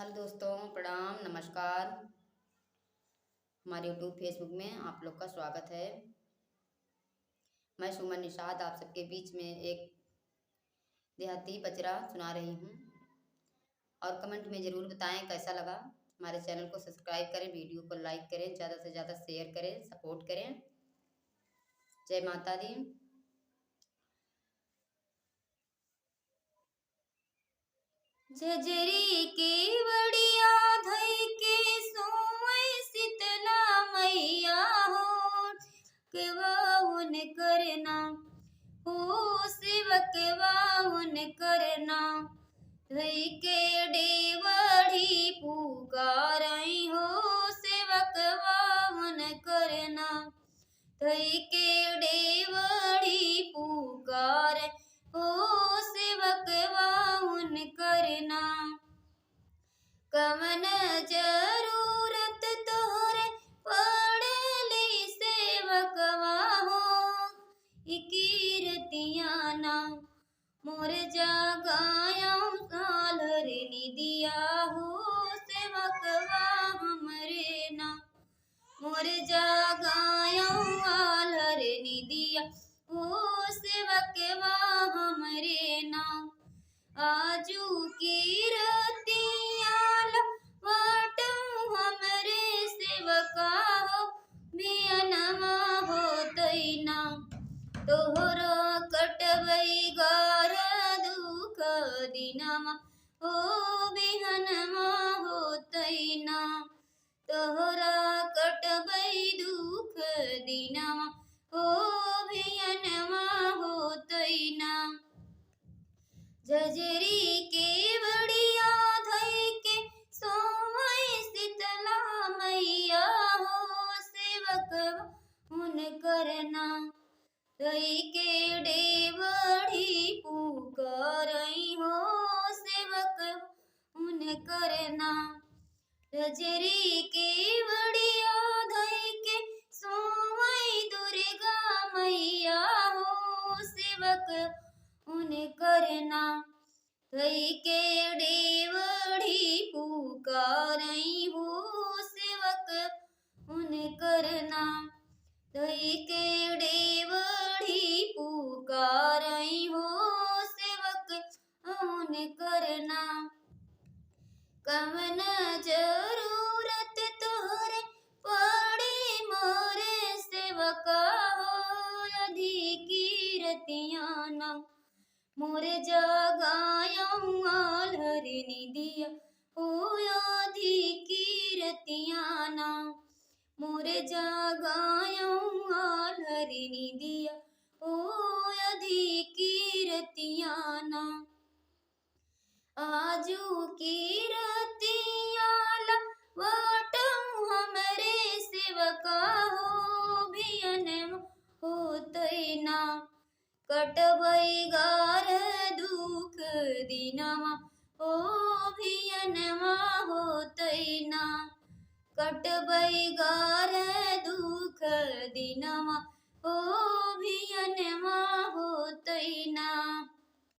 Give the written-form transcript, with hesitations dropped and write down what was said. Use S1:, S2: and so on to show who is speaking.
S1: Hello दोस्तों, प्रणाम, नमस्कार। हमारे यूट्यूब फेसबुक में आप लोग का स्वागत है। मैं सुमन निषाद आप सबके बीच में एक देहाती पचरा सुना रही हूँ और कमेंट में ज़रूर बताएं कैसा लगा। हमारे चैनल को सब्सक्राइब करें, वीडियो को लाइक करें, ज़्यादा से ज़्यादा शेयर करें, सपोर्ट करें। जय माता दी। झझरी के बड़िया धई के सोई शीतला मैया हो केवाउन करना हो सेवक वाउन करना धई के डेवढ़ी पुकारई हो सेवक वाउन करना धई के डेवढ़ी पुकार हो सेवक वाउन करना। कवन जरूरत तोहरे पड़ली सेवकवा हो कीर्तियाना मोर जागायऊ सालर निदिया हो सेवकवा हमरे ना मोर जागायऊ आलर निदिया हो सेवकवा हमरे ना। आजू की रतियाल वाटऊ हमरे सेवका हो बियनमा हो तैना तोहरा कटबई गार दुख दिनमा हो बिहनमा हो तैना तोहरा कटबई दुख दिनमा हो बियनमा हो तैना। झझरी के बड़िया धई के सोई शीतला मैया हो सेवक उन करना धई के डेवढ़ी पुकारई हो सेवक उन करना। झझरी के बड़िया धई के सोई दुर्गा मैया हो सेवक उन करना धई के डेवढ़ी पुकारई हो सेवक उन करना धई के डेवढ़ी पुकारई हो सेवक उन करना। कवन जरूरत तोहरे पड़ी मोरे सेवका हो अधिकी रतियाना मोर जागायऊ आलर निदिया हो अधिकी रतियाना मोर जागायऊ आलर निदिया हो अधिकी रतियाना। आजू की रतियाला वाटऊ हमरे सेवका हो बियनमा हो तैना कटबई गार दुख दिनमा हो बियनमा हो तैना कटबई गार दुख दिनमा हो बियनमा हो तैना।